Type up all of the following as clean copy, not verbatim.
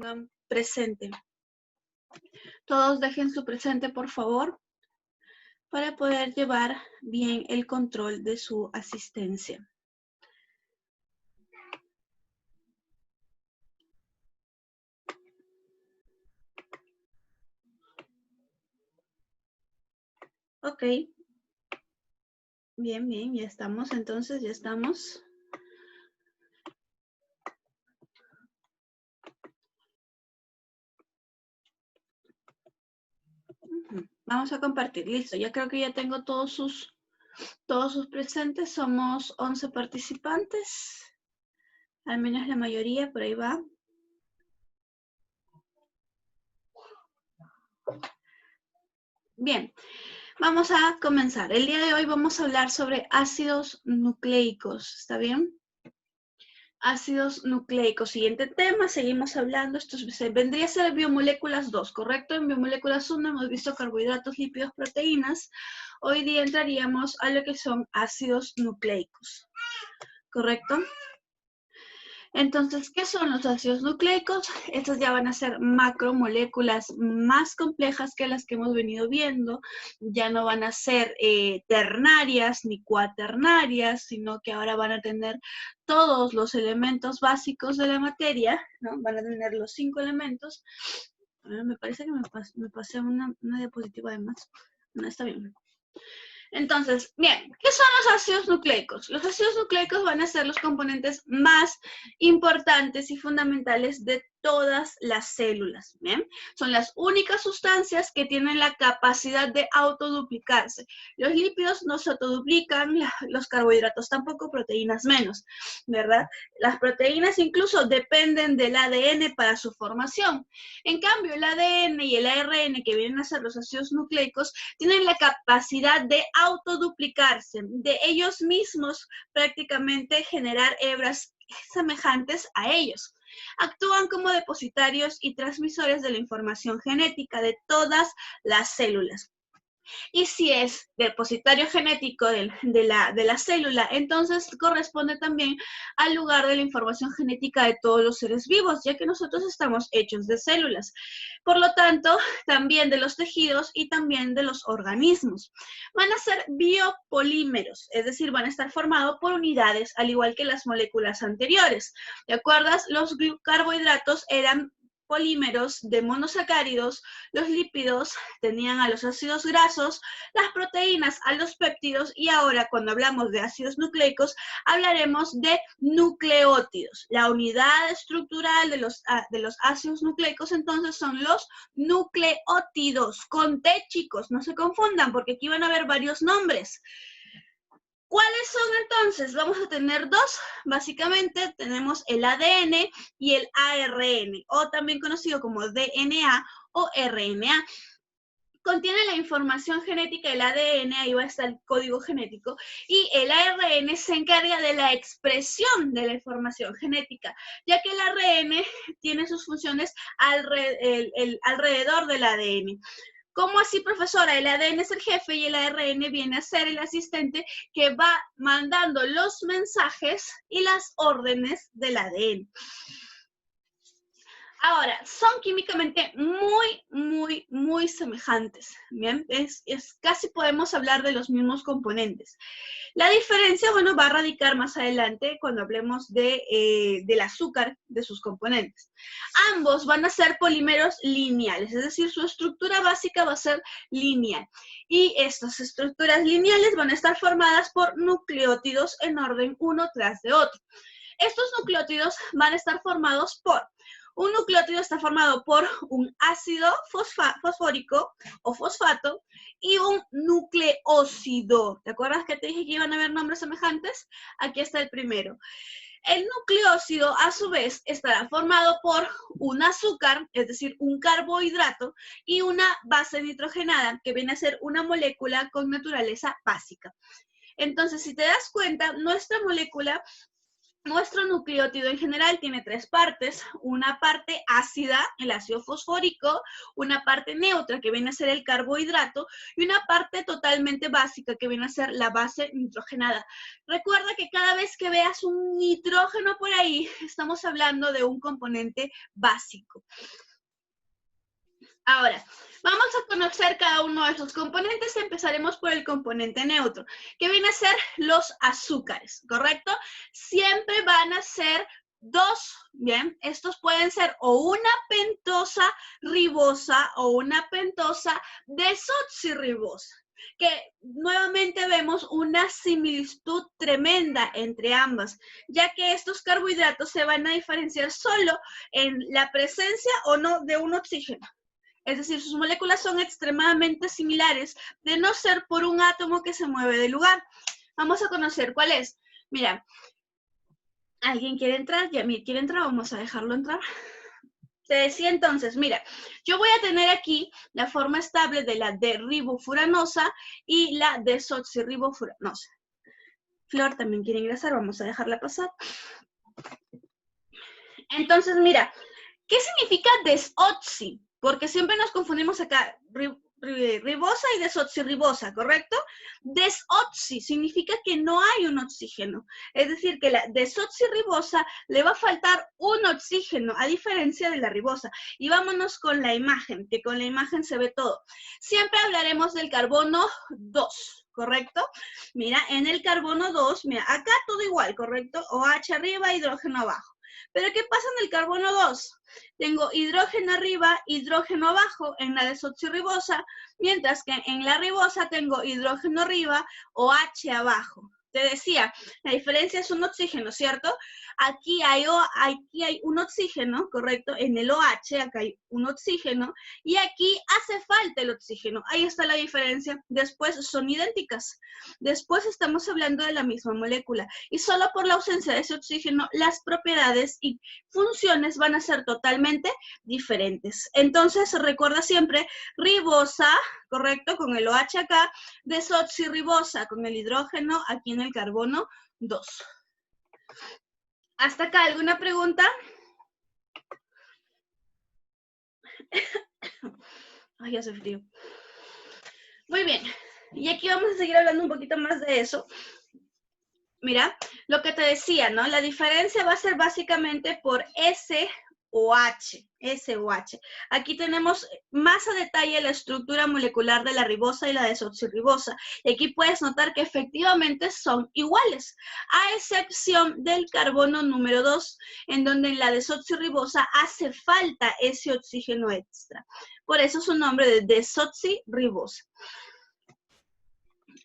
pongan presente. Todos dejen su presente, por favor, para poder llevar bien el control de su asistencia. Ok. Bien, bien, ya estamos, entonces, ya estamos. Vamos a compartir, listo. Ya creo que ya tengo todos sus presentes. Somos 11 participantes. Al menos la mayoría, por ahí va. Bien, vamos a comenzar. El día de hoy vamos a hablar sobre ácidos nucleicos, ¿está bien? Ácidos nucleicos. Siguiente tema, seguimos hablando. Esto vendría a ser biomoléculas 2, ¿correcto? En biomoléculas 1 hemos visto carbohidratos, lípidos, proteínas. Hoy día entraríamos a lo que son ácidos nucleicos, ¿correcto? Entonces, ¿qué son los ácidos nucleicos? Estas ya van a ser macromoléculas más complejas que las que hemos venido viendo. Ya no van a ser ternarias ni cuaternarias, sino que ahora van a tener todos los elementos básicos de la materia, ¿no? Van a tener los 5 elementos. Me parece que me pasé una diapositiva de más. No, está bien. Entonces, bien, ¿qué son los ácidos nucleicos? Los ácidos nucleicos van a ser los componentes más importantes y fundamentales de todas las células, ¿bien? Son las únicas sustancias que tienen la capacidad de autoduplicarse. Los lípidos no se autoduplican, los carbohidratos tampoco, proteínas menos, ¿verdad? Las proteínas incluso dependen del ADN para su formación. En cambio, el ADN y el ARN, que vienen a ser los ácidos nucleicos, tienen la capacidad de autoduplicarse, de ellos mismos prácticamente generar hebras semejantes a ellos. Actúan como depositarios y transmisores de la información genética de todas las células. Y si es depositario genético de la célula, entonces corresponde también al lugar de la información genética de todos los seres vivos, ya que nosotros estamos hechos de células. Por lo tanto, también de los tejidos y también de los organismos. Van a ser biopolímeros, es decir, van a estar formados por unidades, al igual que las moléculas anteriores. ¿Te acuerdas? Los carbohidratos eran polímeros de monosacáridos, los lípidos tenían a los ácidos grasos, las proteínas a los péptidos, y ahora cuando hablamos de ácidos nucleicos hablaremos de nucleótidos. La unidad estructural de los ácidos nucleicos entonces son los nucleótidos, con T, chicos, no se confundan porque aquí van a haber varios nombres. ¿Cuáles son entonces? Vamos a tener dos, básicamente tenemos el ADN y el ARN, o también conocido como DNA o RNA. Contiene la información genética del ADN, ahí va a estar el código genético, y el ARN se encarga de la expresión de la información genética, ya que el ARN tiene sus funciones alrededor del ADN. ¿Cómo así, profesora? El ADN es el jefe y el ARN viene a ser el asistente que va mandando los mensajes y las órdenes del ADN. Ahora, son químicamente muy semejantes, ¿bien? Casi podemos hablar de los mismos componentes. La diferencia, bueno, va a radicar más adelante cuando hablemos del azúcar, de sus componentes. Ambos van a ser polímeros lineales, es decir, su estructura básica va a ser lineal. Y estas estructuras lineales van a estar formadas por nucleótidos en orden uno tras de otro. Estos nucleótidos van a estar formados por... Un nucleótido está formado por un ácido fosfórico o fosfato y un nucleósido. ¿Te acuerdas que te dije que iban a haber nombres semejantes? Aquí está el primero. El nucleósido, a su vez, estará formado por un azúcar, es decir, un carbohidrato, y una base nitrogenada, que viene a ser una molécula con naturaleza básica. Entonces, si te das cuenta, nuestra molécula Nuestro nucleótido en general tiene tres partes, una parte ácida, el ácido fosfórico, una parte neutra, que viene a ser el carbohidrato, y una parte totalmente básica, que viene a ser la base nitrogenada. Recuerda que cada vez que veas un nitrógeno por ahí, estamos hablando de un componente básico. Ahora, vamos a conocer cada uno de esos componentes. Empezaremos por el componente neutro, que viene a ser los azúcares, ¿correcto? Siempre van a ser dos, ¿bien? Estos pueden ser o una pentosa ribosa o una pentosa desoxirribosa, que nuevamente vemos una similitud tremenda entre ambas, ya que estos carbohidratos se van a diferenciar solo en la presencia o no de un oxígeno. Es decir, sus moléculas son extremadamente similares, de no ser por un átomo que se mueve de lugar. Vamos a conocer cuál es. Mira, ¿alguien quiere entrar? Yamir quiere entrar, vamos a dejarlo entrar. Te decía entonces, mira, yo voy a tener aquí la forma estable de la D-ribofuranosa y la desoxirribofuranosa. Flor también quiere ingresar, vamos a dejarla pasar. Entonces, mira, ¿qué significa desoxi? Porque siempre nos confundimos acá, ribosa y desoxirribosa, ¿correcto? Desoxi significa que no hay un oxígeno. Es decir, que la desoxirribosa le va a faltar un oxígeno, a diferencia de la ribosa. Y vámonos con la imagen, que con la imagen se ve todo. Siempre hablaremos del carbono 2, ¿correcto? Mira, en el carbono 2, mira, acá todo igual, ¿correcto? OH arriba, hidrógeno abajo. Pero ¿qué pasa en el carbono 2? Tengo hidrógeno arriba, hidrógeno abajo en la desoxirribosa, mientras que en la ribosa tengo hidrógeno arriba, OH abajo. Te decía, la diferencia es un oxígeno, ¿cierto? Aquí hay un oxígeno, ¿correcto? En el OH, acá hay un oxígeno, y aquí hace falta el oxígeno. Ahí está la diferencia. Después son idénticas. Después estamos hablando de la misma molécula. Y solo por la ausencia de ese oxígeno, las propiedades y funciones van a ser totalmente diferentes. Entonces, recuerda siempre, ribosa, ¿correcto? Con el OH acá, desoxirribosa con el hidrógeno aquí en el carbono 2. ¿Hasta acá alguna pregunta? Ay, hace frío. Muy bien. Y aquí vamos a seguir hablando un poquito más de eso. Mira, lo que te decía, ¿no? La diferencia va a ser básicamente por SOH. Aquí tenemos más a detalle la estructura molecular de la ribosa y la desoxirribosa. Y aquí puedes notar que efectivamente son iguales, a excepción del carbono número 2, en donde en la desoxirribosa hace falta ese oxígeno extra. Por eso su nombre de desoxirribosa.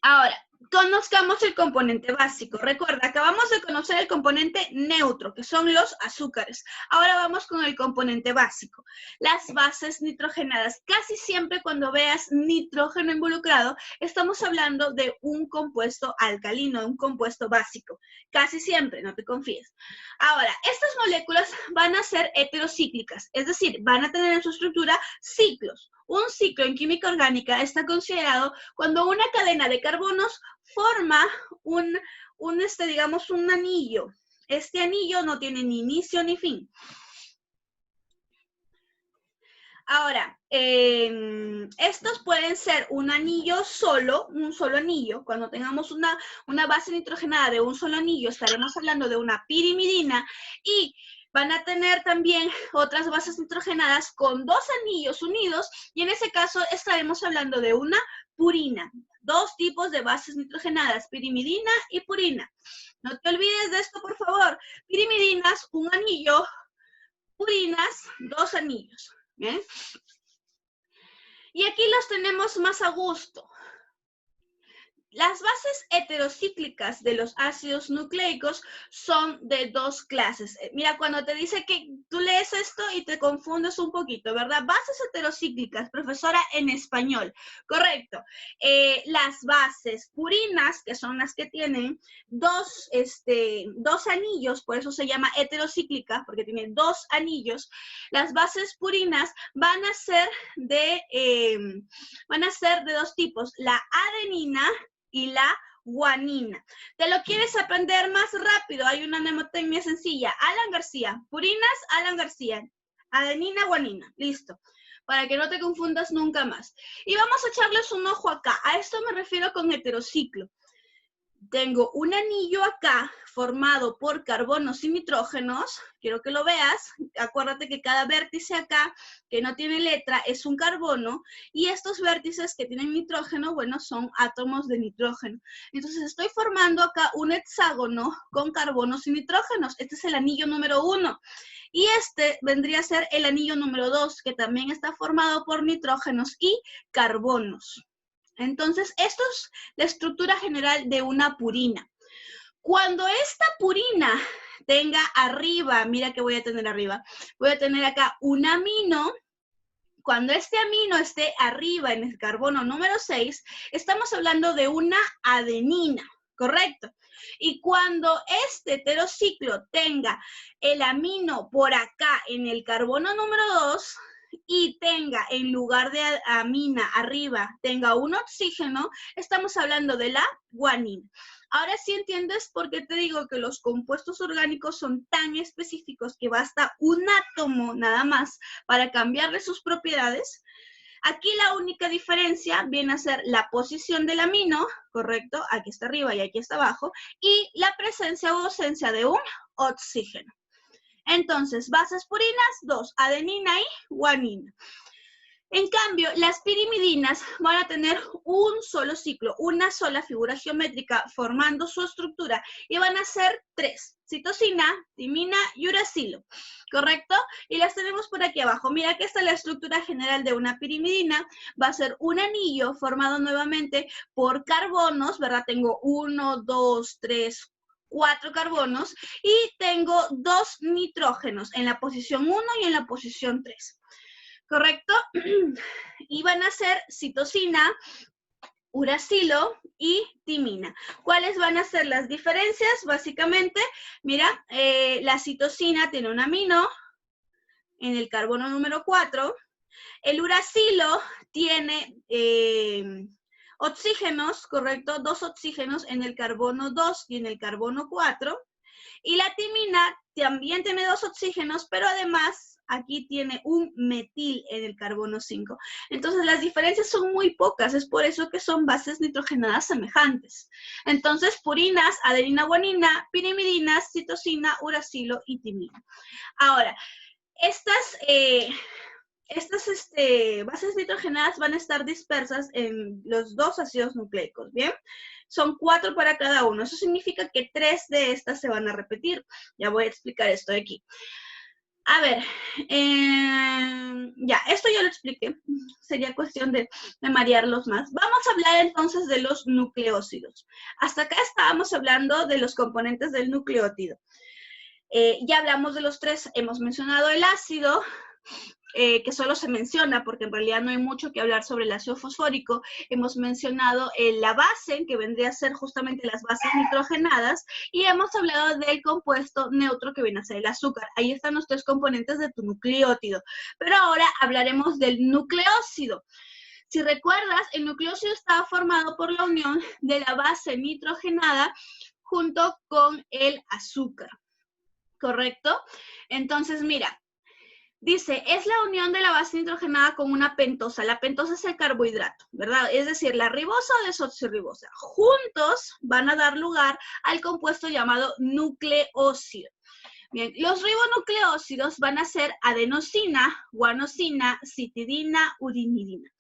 Ahora, conozcamos el componente básico. Recuerda, acabamos de conocer el componente neutro, que son los azúcares. Ahora vamos con el componente básico. Las bases nitrogenadas. Casi siempre cuando veas nitrógeno involucrado, estamos hablando de un compuesto alcalino, de un compuesto básico. Casi siempre, no te confíes. Ahora, estas moléculas van a ser heterocíclicas, es decir, van a tener en su estructura ciclos. Un ciclo en química orgánica está considerado cuando una cadena de carbonos forma digamos, un anillo. Este anillo no tiene ni inicio ni fin. Ahora, estos pueden ser un anillo solo, un solo anillo. Cuando tengamos una base nitrogenada de un solo anillo, estaremos hablando de una pirimidina y van a tener también otras bases nitrogenadas con dos anillos unidos y en ese caso estaremos hablando de una purina. Dos tipos de bases nitrogenadas, pirimidina y purina. No te olvides de esto, por favor. Pirimidinas, un anillo, purinas, dos anillos. ¿Bien? Y aquí los tenemos más a gusto. Las bases heterocíclicas de los ácidos nucleicos son de dos clases. Mira, cuando te dice que tú lees esto y te confundes un poquito, ¿verdad? Bases heterocíclicas, profesora, en español. Correcto. Las bases purinas, que son las que tienen dos anillos, por eso se llama heterocíclica, porque tiene dos anillos. Las bases purinas van a ser de dos tipos, la adenina y la guanina. ¿Te lo quieres aprender más rápido? Hay una mnemotecnia sencilla. Alan García, purinas, Alan García. Adenina, guanina. Listo. Para que no te confundas nunca más. Y vamos a echarles un ojo acá. A esto me refiero con heterociclo. Tengo un anillo acá formado por carbonos y nitrógenos. Quiero que lo veas. Acuérdate que cada vértice acá que no tiene letra es un carbono y estos vértices que tienen nitrógeno, bueno, son átomos de nitrógeno. Entonces estoy formando acá un hexágono con carbonos y nitrógenos. Este es el anillo número 1. Y este vendría a ser el anillo número 2, que también está formado por nitrógenos y carbonos. Entonces, esto es la estructura general de una purina. Cuando esta purina tenga arriba, mira que voy a tener arriba, voy a tener acá un amino. Cuando este amino esté arriba en el carbono número 6, estamos hablando de una adenina, ¿correcto? Y cuando este heterociclo tenga el amino por acá en el carbono número 2, y tenga en lugar de amina arriba, tenga un oxígeno, estamos hablando de la guanina. Ahora sí entiendes por qué te digo que los compuestos orgánicos son tan específicos que basta un átomo nada más para cambiarle sus propiedades. Aquí la única diferencia viene a ser la posición del amino, ¿correcto? Aquí está arriba y aquí está abajo, y la presencia o ausencia de un oxígeno. Entonces, bases purinas, 2, adenina y guanina. En cambio, las pirimidinas van a tener un solo ciclo, una sola figura geométrica formando su estructura y van a ser 3, citosina, timina y uracilo, ¿correcto? Y las tenemos por aquí abajo. Mira que esta es la estructura general de una pirimidina. Va a ser un anillo formado nuevamente por carbonos, ¿verdad? Tengo 1, 2, 3, 4 carbonos y tengo 2 nitrógenos en la posición 1 y en la posición 3. ¿Correcto? Y van a ser citosina, uracilo y timina. ¿Cuáles van a ser las diferencias? Básicamente, mira, la citosina tiene un amino en el carbono número 4. El uracilo tiene oxígenos, ¿correcto? 2 oxígenos en el carbono 2 y en el carbono 4. Y la timina también tiene 2 oxígenos, pero además aquí tiene un metil en el carbono 5. Entonces las diferencias son muy pocas, es por eso que son bases nitrogenadas semejantes. Entonces purinas, adenina, guanina, pirimidinas, citosina, uracilo y timina. Ahora, estas bases nitrogenadas van a estar dispersas en los 2 ácidos nucleicos, ¿bien? Son 4 para cada uno. Eso significa que 3 de estas se van a repetir. Ya voy a explicar esto de aquí. A ver, ya, esto ya lo expliqué. Sería cuestión de marearlos más. Vamos a hablar entonces de los nucleósidos. Hasta acá estábamos hablando de los componentes del nucleótido. Ya hablamos de los 3. Hemos mencionado el ácido, que solo se menciona porque en realidad no hay mucho que hablar sobre el ácido fosfórico. Hemos mencionado la base, que vendría a ser justamente las bases nitrogenadas, y hemos hablado del compuesto neutro, que viene a ser el azúcar. Ahí están los 3 componentes de tu nucleótido. Pero ahora hablaremos del nucleósido. Si recuerdas, el nucleósido estaba formado por la unión de la base nitrogenada junto con el azúcar, ¿correcto? Entonces, mira, dice, es la unión de la base nitrogenada con una pentosa. La pentosa es el carbohidrato, ¿verdad? Es decir, la ribosa o desoxirribosa. Juntos van a dar lugar al compuesto llamado nucleósido. Bien, los ribonucleósidos van a ser adenosina, guanosina, citidina, urinidina.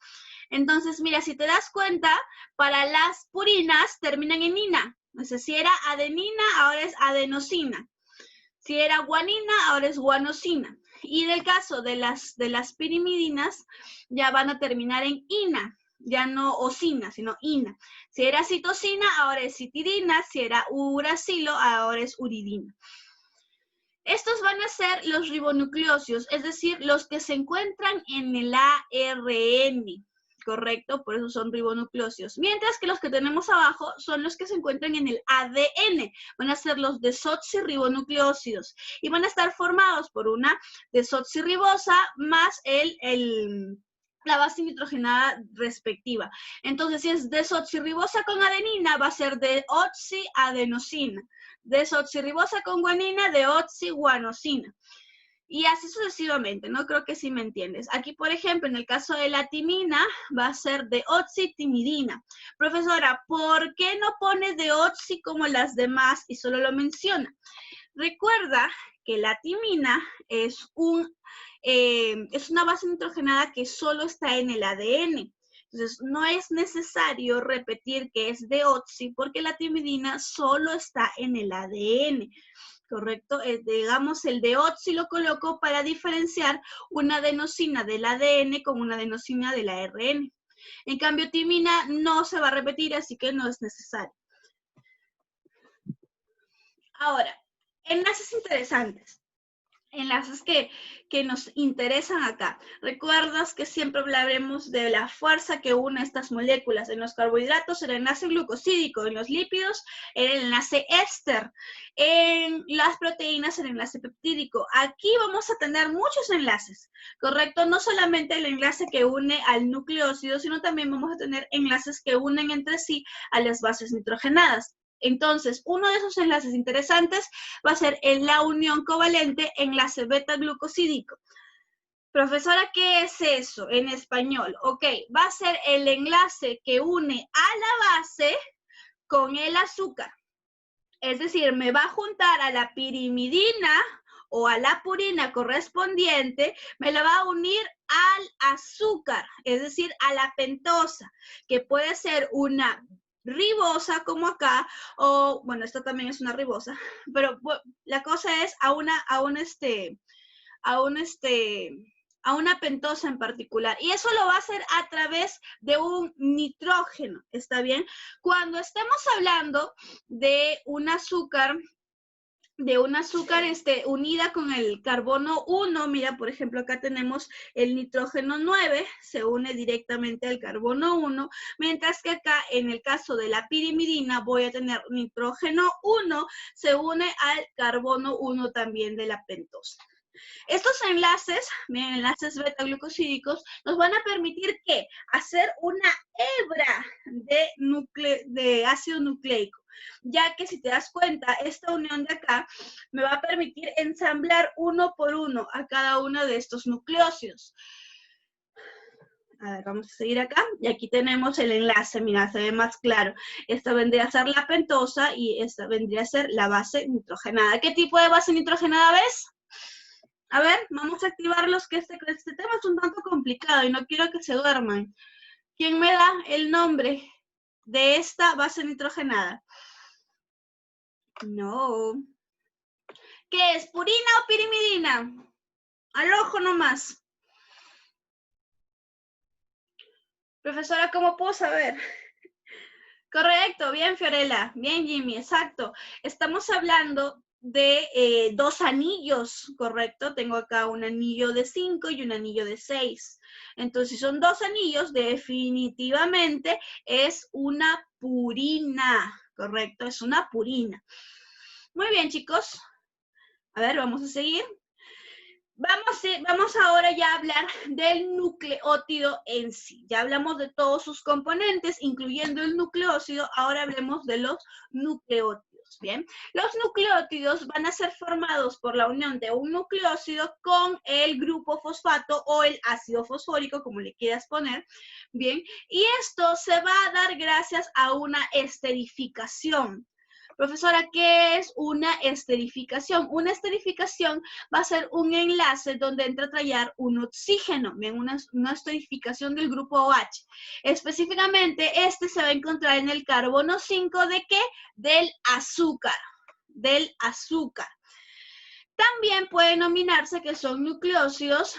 Entonces, mira, si te das cuenta, para las purinas terminan en ina. O sea, si era adenina, ahora es adenosina. Si era guanina, ahora es guanosina. Y en el caso de las pirimidinas, ya van a terminar en ina, ya no osina, sino ina. Si era citosina, ahora es citidina. Si era uracilo, ahora es uridina. Estos van a ser los ribonucleósidos, es decir, los que se encuentran en el ARN, ¿correcto? Por eso son ribonucleósidos. Mientras que los que tenemos abajo son los que se encuentran en el ADN. Van a ser los desoxirribonucleósidos y van a estar formados por una desoxirribosa más el la base nitrogenada respectiva. Entonces, si es desoxirribosa con adenina, va a ser deoxiadenosina. Desoxirribosa con guanina, deoxiguanosina. Y así sucesivamente, ¿no? Creo que sí me entiendes. Aquí, por ejemplo, en el caso de la timina, va a ser deoxitimidina. Profesora, ¿por qué no pone deoxi como las demás y solo lo menciona? Recuerda que la timina es una base nitrogenada que solo está en el ADN. Entonces, no es necesario repetir que es deoxi porque la timidina solo está en el ADN. ¿Correcto? Digamos, el deoxi lo coloco para diferenciar una adenosina del ADN con una adenosina del ARN. En cambio, timina no se va a repetir, así que no es necesario. Ahora, enlaces interesantes. Enlaces que nos interesan acá. ¿Recuerdas que siempre hablaremos de la fuerza que une estas moléculas? En los carbohidratos, el enlace glucosídico, en los lípidos, el enlace éster, en las proteínas, el enlace peptídico. Aquí vamos a tener muchos enlaces, ¿correcto? No solamente el enlace que une al nucleócido, sino también vamos a tener enlaces que unen entre sí a las bases nitrogenadas. Entonces, uno de esos enlaces interesantes va a ser en la unión covalente enlace beta-glucosídico. Profesora, ¿qué es eso en español? Ok, va a ser el enlace que une a la base con el azúcar. Es decir, me va a juntar a la pirimidina o a la purina correspondiente, me la va a unir al azúcar, es decir, a la pentosa, que puede ser una ribosa como acá, o bueno, esta también es una ribosa, pero la cosa es a una pentosa en particular. Y eso lo va a hacer a través de un nitrógeno, ¿está bien? Cuando estemos hablando de un azúcar unida con el carbono 1, mira, por ejemplo, acá tenemos el nitrógeno 9, se une directamente al carbono 1, mientras que acá, en el caso de la pirimidina, voy a tener nitrógeno 1, se une al carbono 1 también de la pentosa. Estos enlaces, miren, enlaces beta-glucosídicos, nos van a permitir ¿qué? Hacer una hebra de ácido nucleico, ya que si te das cuenta, esta unión de acá me va a permitir ensamblar uno por uno a cada uno de estos nucleócidos. A ver, vamos a seguir acá. Y aquí tenemos el enlace, mira, se ve más claro. Esta vendría a ser la pentosa y esta vendría a ser la base nitrogenada. ¿Qué tipo de base nitrogenada ves? A ver, vamos a activarlos, que este tema es un tanto complicado y no quiero que se duerman. ¿Quién me da el nombre de esta base nitrogenada? No. ¿Qué es? ¿Purina o pirimidina? Al ojo nomás. Profesora, ¿cómo puedo saber? Correcto, bien Fiorella, bien Jimmy, exacto. Estamos hablando de 2 anillos, ¿correcto? Tengo acá un anillo de 5 y un anillo de 6. Entonces, si son 2 anillos, definitivamente es una purina, ¿correcto? Es una purina. Muy bien, chicos. A ver, vamos a seguir. Vamos ahora ya a hablar del nucleótido en sí. Ya hablamos de todos sus componentes, incluyendo el nucleócido. Ahora hablemos de los nucleótidos, ¿bien? Los nucleótidos van a ser formados por la unión de un nucleócido con el grupo fosfato o el ácido fosfórico, como le quieras poner, ¿bien? Y esto se va a dar gracias a una esterificación. Profesora, ¿qué es una esterificación? Una esterificación va a ser un enlace donde entra a traer un oxígeno, bien, una esterificación del grupo OH. Específicamente, este se va a encontrar en el carbono 5 ¿de qué? Del azúcar, También puede nominarse que son nucleócidos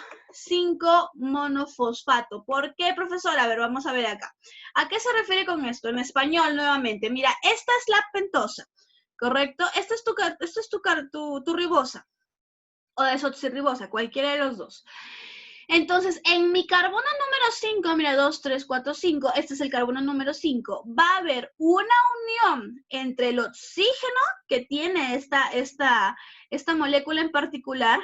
5-monofosfato. ¿Por qué, profesora? A ver, vamos a ver acá. ¿A qué se refiere con esto? En español, nuevamente. Mira, esta es la pentosa, ¿correcto? Esta es tu ribosa o desoxirribosa, cualquiera de los dos. Entonces, en mi carbono número 5, mira, 2, 3, 4, 5, este es el carbono número 5, va a haber una unión entre el oxígeno que tiene esta molécula en particular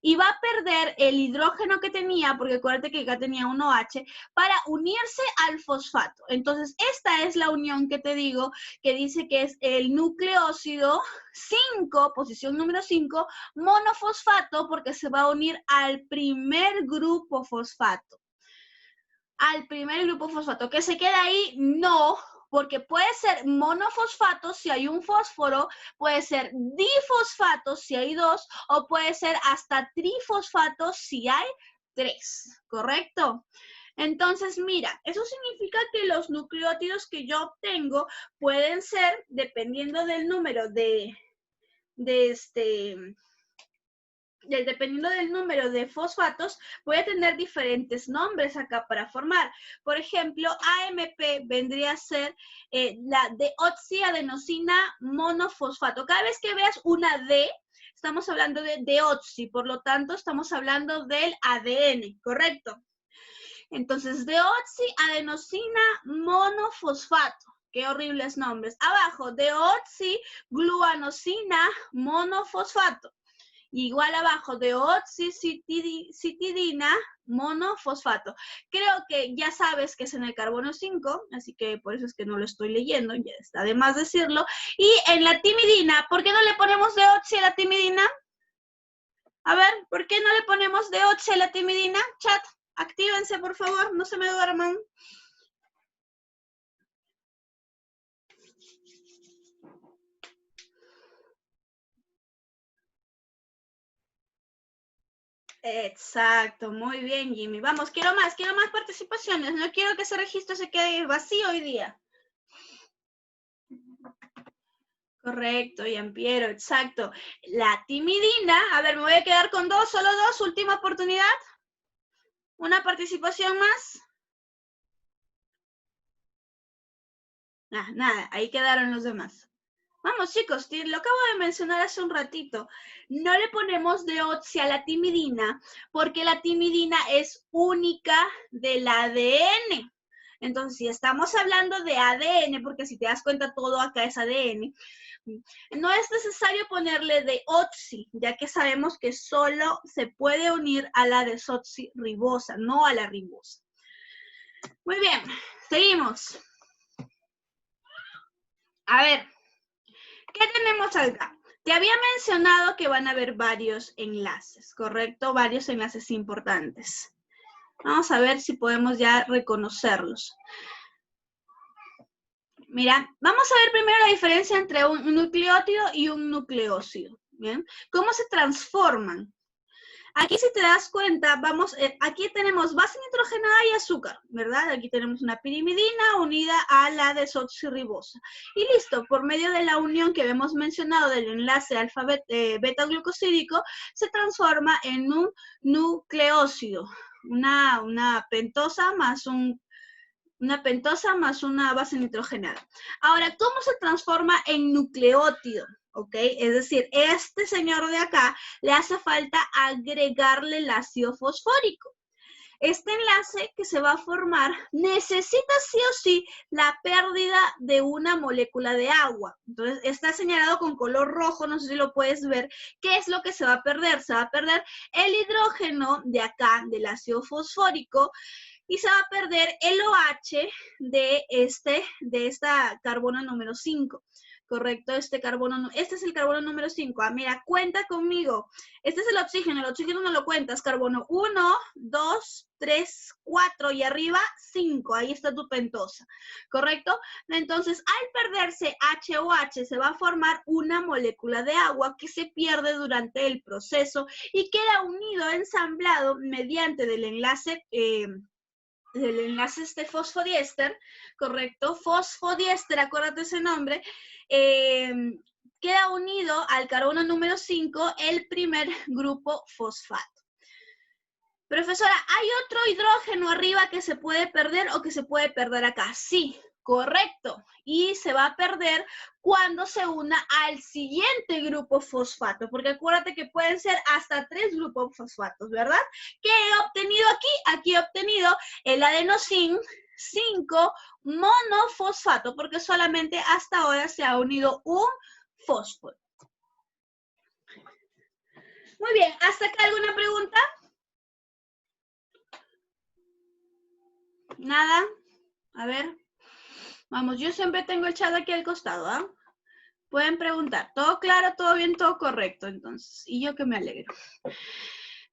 y va a perder el hidrógeno que tenía, porque acuérdate que acá tenía un OH, para unirse al fosfato. Entonces, esta es la unión que te digo, que dice que es el nucleósido 5, posición número 5, monofosfato, porque se va a unir al primer grupo fosfato. Al primer grupo fosfato. ¿Que se queda ahí? No, porque puede ser monofosfato si hay un fósforo, puede ser difosfato si hay 2, o puede ser hasta trifosfato si hay 3, ¿correcto? Entonces, mira, eso significa que los nucleótidos que yo obtengo pueden ser, dependiendo del número dependiendo del número de fosfatos, puede tener diferentes nombres acá para formar. Por ejemplo, AMP vendría a ser la deoxiadenosina monofosfato. Cada vez que veas una D, estamos hablando de deoxi, por lo tanto, estamos hablando del ADN, ¿correcto? Entonces, deoxiadenosina monofosfato. Qué horribles nombres. Abajo, deoxigluanosina monofosfato. Igual abajo, deoxicitidina monofosfato. Creo que ya sabes que es en el carbono 5, así que por eso es que no lo estoy leyendo, ya está de más decirlo. Y en la timidina, ¿por qué no le ponemos deoxi a la timidina? A ver, ¿por qué no le ponemos deoxi a la timidina? Chat, actívense, por favor, no se me duerman. Exacto, muy bien, Jimmy. Vamos, quiero más participaciones. No quiero que ese registro se quede vacío hoy día. Correcto, Yampiero, exacto. La timidina, a ver, me voy a quedar con dos, solo dos, última oportunidad. ¿Una participación más? Nada, ahí quedaron los demás. Vamos, chicos, lo acabo de mencionar hace un ratito. No le ponemos deoxi a la timidina porque la timidina es única del ADN. Entonces, si estamos hablando de ADN, porque si te das cuenta, todo acá es ADN, no es necesario ponerle deoxi, ya que sabemos que solo se puede unir a la desoxirribosa, no a la ribosa. Muy bien, seguimos. A ver, ¿qué tenemos acá? Te había mencionado que van a haber varios enlaces, ¿correcto? Varios enlaces importantes. Vamos a ver si podemos ya reconocerlos. Mira, vamos a ver primero la diferencia entre un nucleótido y un nucleósido. ¿Bien? ¿Cómo se transforman? Aquí, si te das cuenta, aquí tenemos base nitrogenada y azúcar, ¿verdad? Aquí tenemos una pirimidina unida a la desoxirribosa. Y listo, por medio de la unión que hemos mencionado del enlace beta-glucosídico, se transforma en un nucleósido, una pentosa más una base nitrogenada. Ahora, ¿cómo se transforma en nucleótido? ¿Ok? Es decir, este señor de acá le hace falta agregarle el ácido fosfórico. Este enlace que se va a formar necesita sí o sí la pérdida de una molécula de agua. Entonces, está señalado con color rojo, no sé si lo puedes ver. ¿Qué es lo que se va a perder? Se va a perder el hidrógeno de acá, del ácido fosfórico, y se va a perder el OH de esta carbono número 5. Correcto, este es el carbono número 5. Mira, cuenta conmigo. Este es el oxígeno no lo cuentas. Carbono 1, 2, 3, 4 y arriba 5. Ahí está tu pentosa. ¿Correcto? Entonces, al perderse HOH, se va a formar una molécula de agua que se pierde durante el proceso y queda unido, ensamblado mediante del enlace fosfodiéster, ¿correcto? Fosfodiéster, acuérdate ese nombre, queda unido al carbono número 5 el primer grupo fosfato. Profesora, ¿hay otro hidrógeno arriba que se puede perder o que se puede perder acá? Sí, correcto. Y se va a perder cuando se una al siguiente grupo fosfato, porque acuérdate que pueden ser hasta 3 grupos fosfatos, ¿verdad? ¿Qué he obtenido aquí? Aquí he obtenido el adenosin 5 monofosfato, porque solamente hasta ahora se ha unido un fósforo. Muy bien, ¿hasta acá alguna pregunta? ¿Nada? A ver. Vamos, yo siempre tengo el chat aquí al costado, ¿ah? Pueden preguntar. ¿Todo claro, todo bien, todo correcto? Entonces, y yo que me alegro.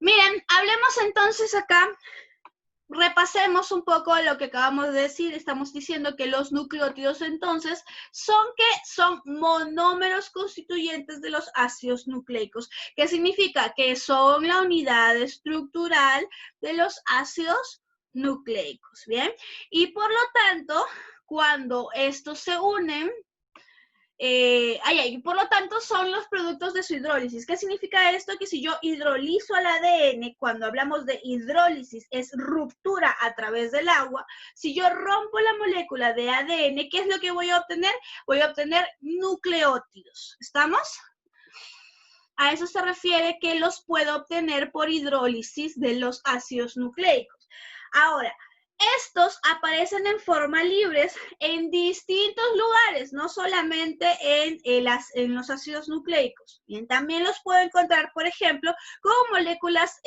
Miren, hablemos entonces acá. Repasemos un poco lo que acabamos de decir. Estamos diciendo que los nucleótidos entonces son monómeros constituyentes de los ácidos nucleicos. ¿Qué significa? Que son la unidad estructural de los ácidos nucleicos, ¿bien? Y por lo tanto, cuando estos se unen, por lo tanto, son los productos de su hidrólisis. ¿Qué significa esto? Que si yo hidrolizo al ADN, cuando hablamos de hidrólisis, es ruptura a través del agua. Si yo rompo la molécula de ADN, ¿qué es lo que voy a obtener? Voy a obtener nucleótidos. ¿Estamos? A eso se refiere que los puedo obtener por hidrólisis de los ácidos nucleicos. Ahora, estos aparecen en forma libres en distintos lugares, no solamente en los ácidos nucleicos. Bien, también los puedo encontrar, por ejemplo, como moléculas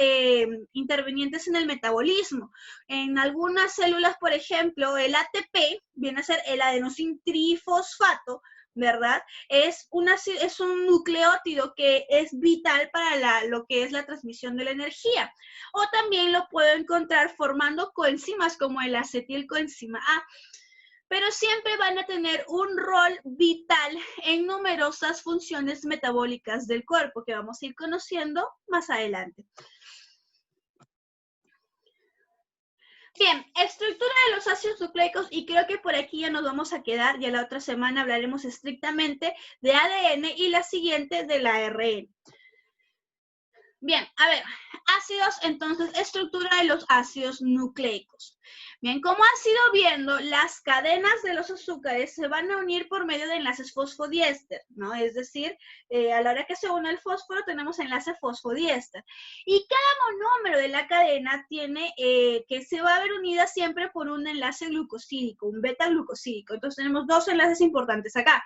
intervenientes en el metabolismo. En algunas células, por ejemplo, el ATP viene a ser el adenosintrifosfato, ¿verdad? Es un nucleótido que es vital para lo que es la transmisión de la energía. O también lo puedo encontrar formando coenzimas como el acetilcoenzima A. Pero siempre van a tener un rol vital en numerosas funciones metabólicas del cuerpo que vamos a ir conociendo más adelante. Bien, estructura de los ácidos nucleicos, y creo que por aquí ya nos vamos a quedar, ya la otra semana hablaremos estrictamente de ADN y la siguiente del ARN. Bien, a ver, ácidos, entonces, estructura de los ácidos nucleicos. Bien, como han sido viendo, las cadenas de los azúcares se van a unir por medio de enlaces fosfodiéster, ¿no? Es decir, a la hora que se une el fósforo tenemos enlace fosfodiéster. Y cada monómero de la cadena tiene que se va a ver unida siempre por un enlace glucosídico, un beta-glucosídico. Entonces tenemos dos enlaces importantes acá.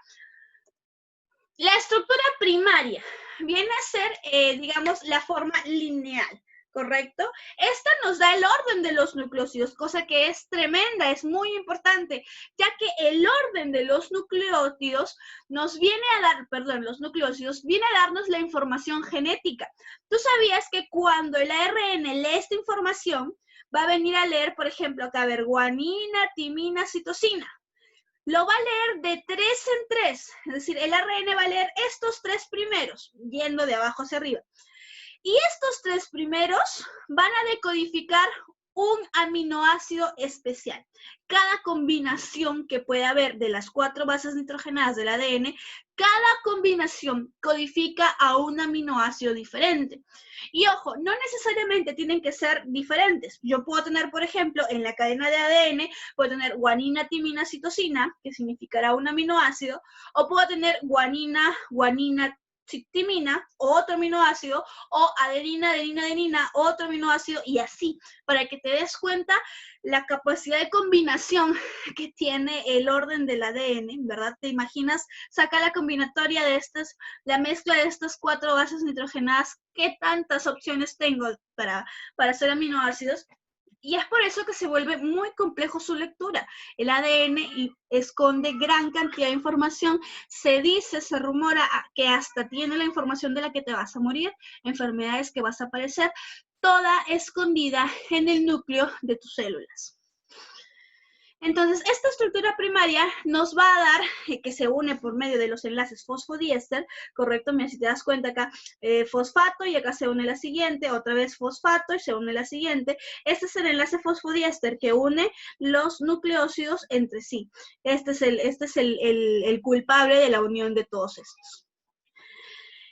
La estructura primaria viene a ser, digamos, la forma lineal, ¿correcto? Esta nos da el orden de los nucleósidos, cosa que es tremenda, es muy importante, ya que el orden de los nucleótidos nos viene a dar, los nucleósidos viene a darnos la información genética. ¿Tú sabías que cuando el ARN lee esta información, va a venir a leer, por ejemplo, acá, guanina, timina, citosina? Lo va a leer de 3 en 3, es decir, el ARN va a leer estos 3 primeros, yendo de abajo hacia arriba. Y estos 3 primeros van a decodificar un aminoácido especial. Cada combinación que puede haber de las 4 bases nitrogenadas del ADN, cada combinación codifica a un aminoácido diferente. Y ojo, no necesariamente tienen que ser diferentes. Yo puedo tener, por ejemplo, en la cadena de ADN, puedo tener guanina, timina, citosina, que significará un aminoácido, o puedo tener guanina, timina, otro aminoácido, o adenina, adenina, otro aminoácido, y así, para que te des cuenta la capacidad de combinación que tiene el orden del ADN, ¿verdad? ¿Te imaginas? Saca la combinatoria de la mezcla de estas 4 bases nitrogenadas, ¿qué tantas opciones tengo para hacer aminoácidos? Y es por eso que se vuelve muy complejo su lectura. El ADN esconde gran cantidad de información. Se dice, se rumora que hasta tiene la información de la que te vas a morir, enfermedades que vas a padecer, toda escondida en el núcleo de tus células. Entonces, esta estructura primaria nos va a dar que se une por medio de los enlaces fosfodiéster, ¿correcto? Mira, si te das cuenta acá, fosfato, y acá se une la siguiente, otra vez fosfato, y se une la siguiente. Este es el enlace fosfodiéster que une los nucleósidos entre sí. Este es el culpable de la unión de todos estos.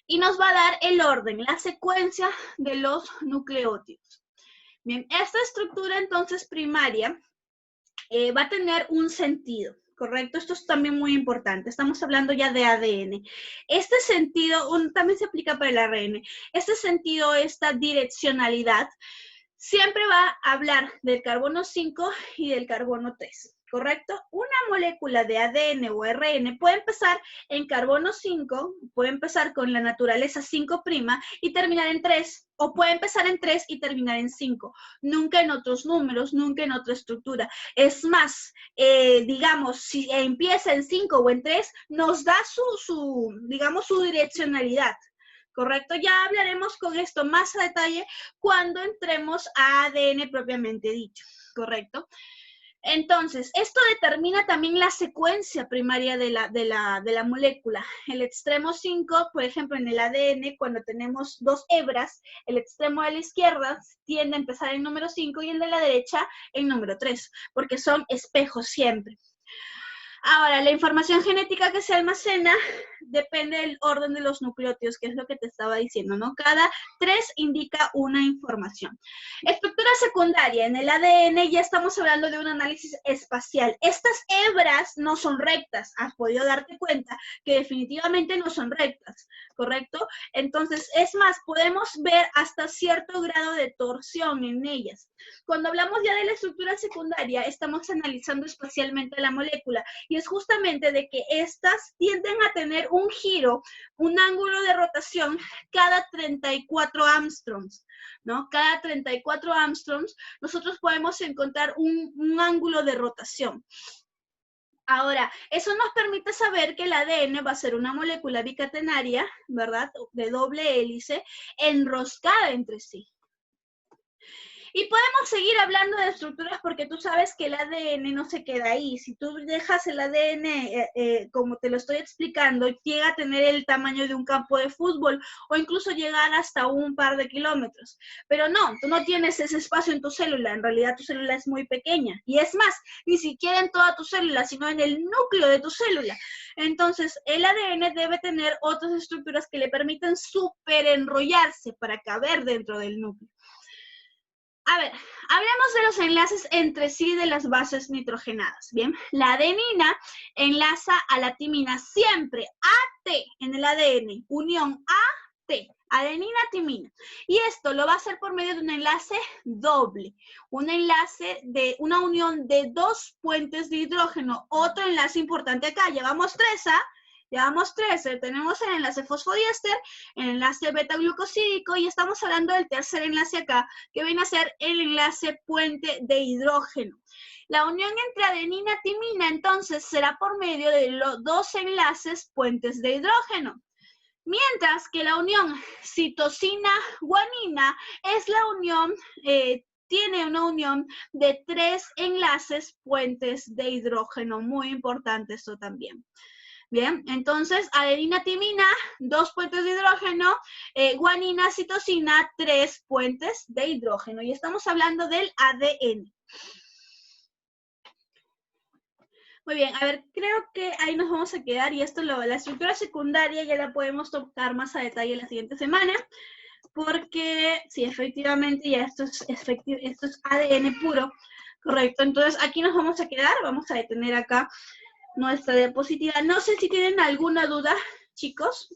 Y nos va a dar el orden, la secuencia de los nucleótidos. Bien, esta estructura entonces primaria va a tener un sentido, ¿correcto? Esto es también muy importante. Estamos hablando ya de ADN. Este sentido también se aplica para el ARN. Este sentido, esta direccionalidad, siempre va a hablar del carbono 5 y del carbono 3. ¿correcto? Una molécula de ADN o RN puede empezar en carbono 5, puede empezar con la naturaleza 5' y terminar en 3, o puede empezar en 3 y terminar en 5. Nunca en otros números, nunca en otra estructura. Es más, digamos, si empieza en 5 o en 3, nos da digamos, su direccionalidad. ¿Correcto? Ya hablaremos con esto más a detalle cuando entremos a ADN propiamente dicho. ¿Correcto? Entonces, esto determina también la secuencia primaria de la molécula. El extremo 5, por ejemplo, en el ADN, cuando tenemos dos hebras, el extremo de la izquierda tiende a empezar en número 5 y el de la derecha en número 3, porque son espejos siempre. Ahora, la información genética que se almacena depende del orden de los nucleótidos, que es lo que te estaba diciendo, ¿no? Cada 3 indica una información. Estructura secundaria. En el ADN ya estamos hablando de un análisis espacial. Estas hebras no son rectas. Has podido darte cuenta que definitivamente no son rectas, ¿correcto? Entonces, es más, podemos ver hasta cierto grado de torsión en ellas. Cuando hablamos ya de la estructura secundaria, estamos analizando espacialmente la molécula. Y es justamente de que estas tienden a tener un giro, un ángulo de rotación cada 34 Armstrongs, ¿no? Cada 34 Armstrongs nosotros podemos encontrar un ángulo de rotación. Ahora, eso nos permite saber que el ADN va a ser una molécula bicatenaria, ¿verdad? De doble hélice, enroscada entre sí. Y podemos seguir hablando de estructuras porque tú sabes que el ADN no se queda ahí. Si tú dejas el ADN, como te lo estoy explicando, llega a tener el tamaño de un campo de fútbol o incluso llegar hasta un par de kilómetros. Pero no, tú no tienes ese espacio en tu célula. En realidad tu célula es muy pequeña. Y es más, ni siquiera en toda tu célula, sino en el núcleo de tu célula. Entonces, el ADN debe tener otras estructuras que le permiten superenrollarse para caber dentro del núcleo. A ver, hablemos de los enlaces entre sí de las bases nitrogenadas. Bien, la adenina enlaza a la timina siempre, AT en el ADN, unión AT, adenina-timina. Y esto lo va a hacer por medio de un enlace doble, un enlace de una unión de dos puentes de hidrógeno. Otro enlace importante acá, llevamos 3, Llevamos 13, tenemos el enlace fosfodiéster, el enlace beta-glucosídico y estamos hablando del tercer enlace acá, que viene a ser el enlace puente de hidrógeno. La unión entre adenina y timina entonces será por medio de los dos enlaces puentes de hidrógeno. Mientras que la unión citosina-guanina es la unión, tiene una unión de 3 enlaces puentes de hidrógeno. Muy importante esto también. Bien, entonces adenina, timina, 2 puentes de hidrógeno, guanina, citosina, 3 puentes de hidrógeno. Y estamos hablando del ADN. Muy bien, a ver, creo que ahí nos vamos a quedar y la estructura secundaria ya la podemos tocar más a detalle la siguiente semana, porque sí, efectivamente ya esto es ADN puro, correcto. Entonces aquí nos vamos a quedar, vamos a detener acá nuestra diapositiva. No sé si tienen alguna duda, chicos.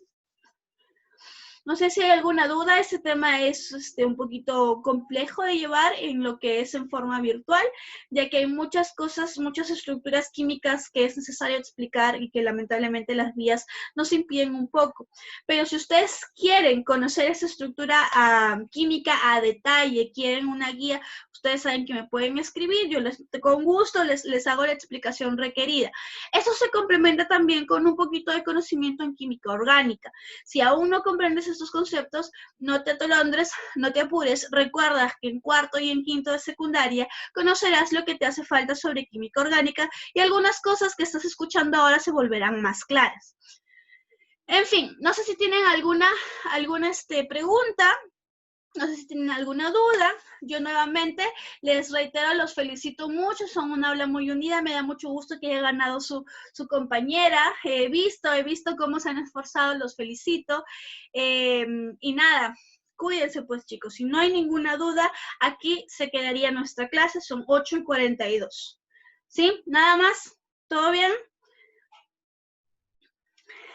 No sé si hay alguna duda. Este tema es un poquito complejo de llevar en lo que es en forma virtual, ya que hay muchas cosas, muchas estructuras químicas que es necesario explicar y que lamentablemente las vías nos impiden un poco. Pero si ustedes quieren conocer esa estructura química a detalle, quieren una guía, ustedes saben que me pueden escribir, yo con gusto les hago la explicación requerida. Eso se complementa también con un poquito de conocimiento en química orgánica. Si aún no comprendes estos conceptos, no te atolondres, no te apures. Recuerda que en cuarto y en quinto de secundaria conocerás lo que te hace falta sobre química orgánica y algunas cosas que estás escuchando ahora se volverán más claras. En fin, no sé si tienen alguna pregunta. No sé si tienen alguna duda. Yo nuevamente les reitero, los felicito mucho, son una aula muy unida, me da mucho gusto que haya ganado su compañera. He visto cómo se han esforzado, los felicito. Y nada, cuídense pues chicos, si no hay ninguna duda, aquí se quedaría nuestra clase, son 8:42. ¿Sí? ¿Nada más? ¿Todo bien?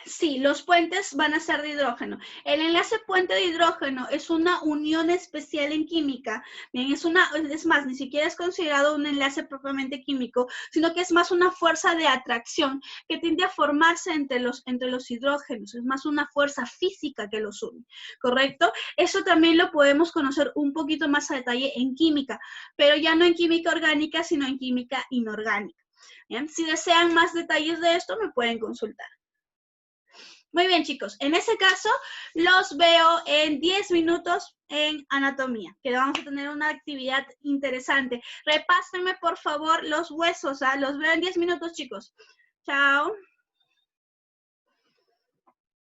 Sí, los puentes van a ser de hidrógeno. El enlace puente de hidrógeno es una unión especial en química. Bien, es más, ni siquiera es considerado un enlace propiamente químico, sino que es más una fuerza de atracción que tiende a formarse entre los hidrógenos. Es más una fuerza física que los une, ¿correcto? Eso también lo podemos conocer un poquito más a detalle en química, pero ya no en química orgánica, sino en química inorgánica. Bien, si desean más detalles de esto, me pueden consultar. Muy bien, chicos. En ese caso, los veo en 10 minutos en anatomía, que vamos a tener una actividad interesante. Repásenme, por favor, los huesos. Los veo en 10 minutos, chicos. Chao.